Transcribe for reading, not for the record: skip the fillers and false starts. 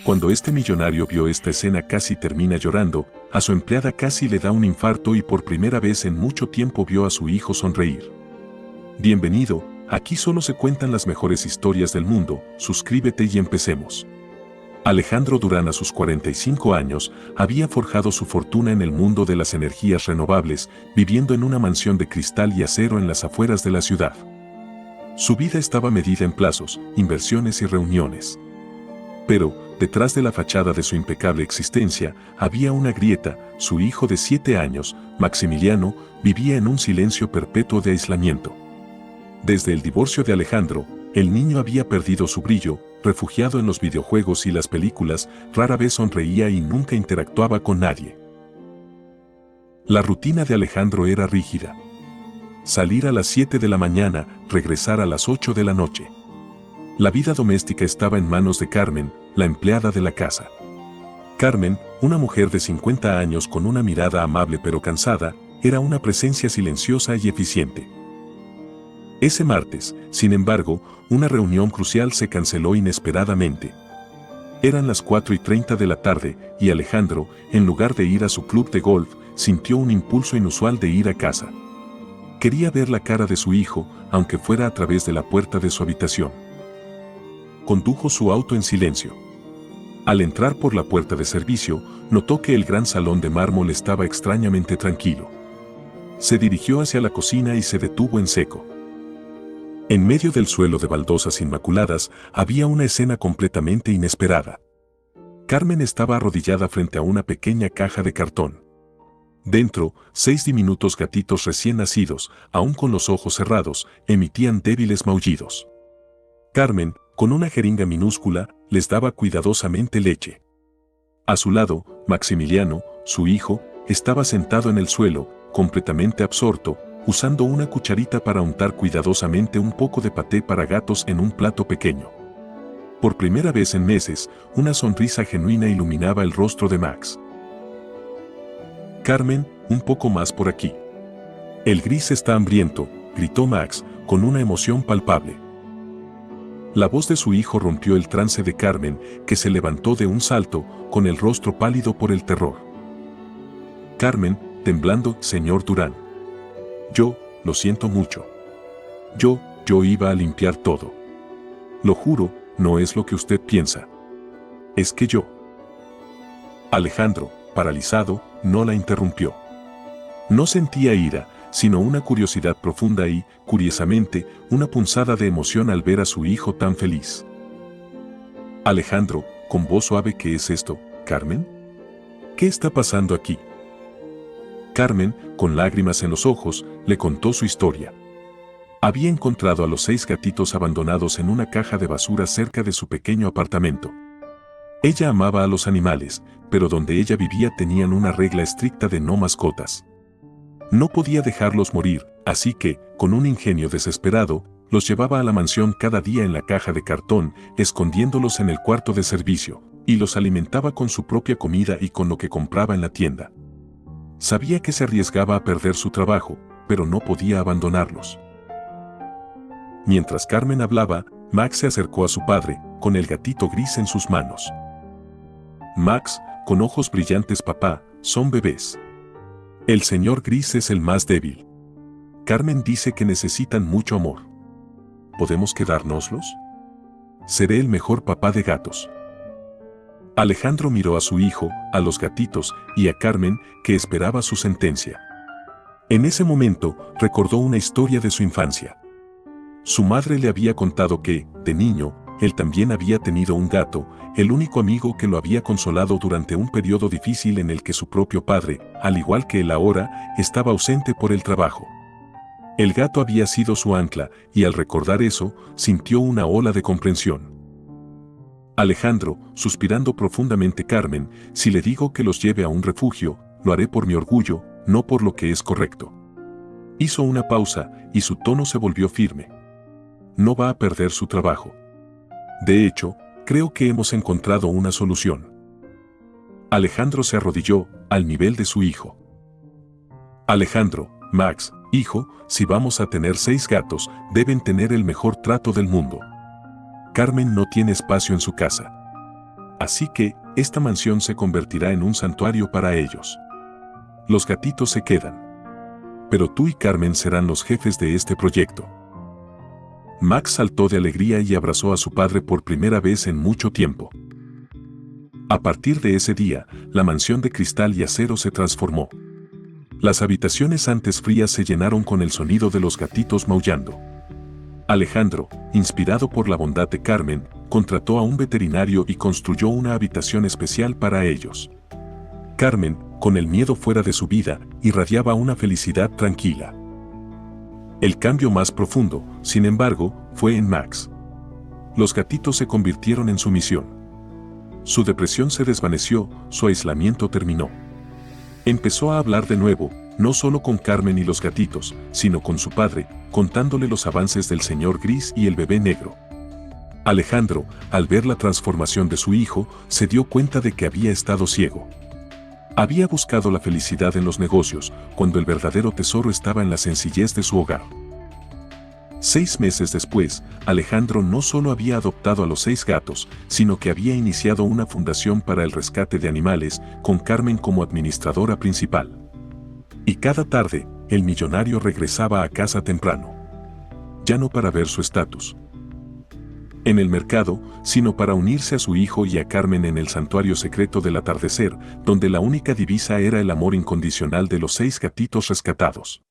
Cuando este millonario vio esta escena casi termina llorando, a su empleada casi le da un infarto y por primera vez en mucho tiempo vio a su hijo sonreír. Bienvenido, aquí solo se cuentan las mejores historias del mundo, suscríbete y empecemos. Alejandro Durán a sus 45 años había forjado su fortuna en el mundo de las energías renovables, viviendo en una mansión de cristal y acero en las afueras de la ciudad. Su vida estaba medida en plazos, inversiones y reuniones. Pero, detrás de la fachada de su impecable existencia, había una grieta. Su hijo de 7 años, Maximiliano, vivía en un silencio perpetuo de aislamiento. Desde el divorcio de Alejandro, el niño había perdido su brillo, refugiado en los videojuegos y las películas, rara vez sonreía y nunca interactuaba con nadie. La rutina de Alejandro era rígida. Salir a las 7 de la mañana, regresar a las 8 de la noche. La vida doméstica estaba en manos de Carmen, la empleada de la casa. Carmen, una mujer de 50 años con una mirada amable pero cansada, era una presencia silenciosa y eficiente. Ese martes, sin embargo, una reunión crucial se canceló inesperadamente. Eran las 4:30 de la tarde y Alejandro, en lugar de ir a su club de golf, sintió un impulso inusual de ir a casa. Quería ver la cara de su hijo, aunque fuera a través de la puerta de su habitación. Condujo su auto en silencio. Al entrar por la puerta de servicio, notó que el gran salón de mármol estaba extrañamente tranquilo. Se dirigió hacia la cocina y se detuvo en seco. En medio del suelo de baldosas inmaculadas, había una escena completamente inesperada. Carmen estaba arrodillada frente a una pequeña caja de cartón. Dentro, 6 diminutos gatitos recién nacidos, aún con los ojos cerrados, emitían débiles maullidos. Carmen, con una jeringa minúscula, les daba cuidadosamente leche. A su lado, Maximiliano, su hijo, estaba sentado en el suelo, completamente absorto, usando una cucharita para untar cuidadosamente un poco de paté para gatos en un plato pequeño. Por primera vez en meses, una sonrisa genuina iluminaba el rostro de Max. Carmen, un poco más por aquí. El gris está hambriento, gritó Max, con una emoción palpable. La voz de su hijo rompió el trance de Carmen, que se levantó de un salto, con el rostro pálido por el terror. Carmen, temblando, señor Durán. Lo siento mucho. Yo iba a limpiar todo. Lo juro, no es lo que usted piensa. Es que yo. Alejandro, paralizado, no la interrumpió. No sentía ira, sino una curiosidad profunda y, curiosamente, una punzada de emoción al ver a su hijo tan feliz. Alejandro, con voz suave, ¿qué es esto, Carmen? ¿Qué está pasando aquí? Carmen, con lágrimas en los ojos, le contó su historia. Había encontrado a los 6 gatitos abandonados en una caja de basura cerca de su pequeño apartamento. Ella amaba a los animales, pero donde ella vivía tenían una regla estricta de no mascotas. No podía dejarlos morir, así que, con un ingenio desesperado, los llevaba a la mansión cada día en la caja de cartón, escondiéndolos en el cuarto de servicio, y los alimentaba con su propia comida y con lo que compraba en la tienda. Sabía que se arriesgaba a perder su trabajo, pero no podía abandonarlos. Mientras Carmen hablaba, Max se acercó a su padre, con el gatito gris en sus manos. Max, con ojos brillantes, papá, son bebés. El señor gris es el más débil. Carmen dice que necesitan mucho amor. ¿Podemos quedárnoslos? Seré el mejor papá de gatos. Alejandro miró a su hijo, a los gatitos y a Carmen, que esperaba su sentencia. En ese momento, recordó una historia de su infancia. Su madre le había contado que, de niño, él también había tenido un gato, el único amigo que lo había consolado durante un periodo difícil en el que su propio padre, al igual que él ahora, estaba ausente por el trabajo. El gato había sido su ancla, y al recordar eso, sintió una ola de comprensión. Alejandro, suspirando profundamente, Carmen, si le digo que los lleve a un refugio, lo haré por mi orgullo, no por lo que es correcto. Hizo una pausa, y su tono se volvió firme. No va a perder su trabajo. De hecho, creo que hemos encontrado una solución. Alejandro se arrodilló, al nivel de su hijo. Alejandro, Max, hijo, si vamos a tener 6 gatos, deben tener el mejor trato del mundo. Carmen no tiene espacio en su casa. Así que, esta mansión se convertirá en un santuario para ellos. Los gatitos se quedan. Pero tú y Carmen serán los jefes de este proyecto. Max saltó de alegría y abrazó a su padre por primera vez en mucho tiempo. A partir de ese día, la mansión de cristal y acero se transformó. Las habitaciones antes frías se llenaron con el sonido de los gatitos maullando. Alejandro, inspirado por la bondad de Carmen, contrató a un veterinario y construyó una habitación especial para ellos. Carmen, con el miedo fuera de su vida, irradiaba una felicidad tranquila. El cambio más profundo, sin embargo, fue en Max. Los gatitos se convirtieron en su misión. Su depresión se desvaneció, su aislamiento terminó. Empezó a hablar de nuevo, no solo con Carmen y los gatitos, sino con su padre, contándole los avances del señor Gris y el bebé negro. Alejandro, al ver la transformación de su hijo, se dio cuenta de que había estado ciego. Había buscado la felicidad en los negocios, cuando el verdadero tesoro estaba en la sencillez de su hogar. 6 meses después, Alejandro no solo había adoptado a los 6 gatos, sino que había iniciado una fundación para el rescate de animales, con Carmen como administradora principal. Y cada tarde, el millonario regresaba a casa temprano. Ya no para ver su estatus en el mercado, sino para unirse a su hijo y a Carmen en el santuario secreto del atardecer, donde la única divisa era el amor incondicional de los 6 gatitos rescatados.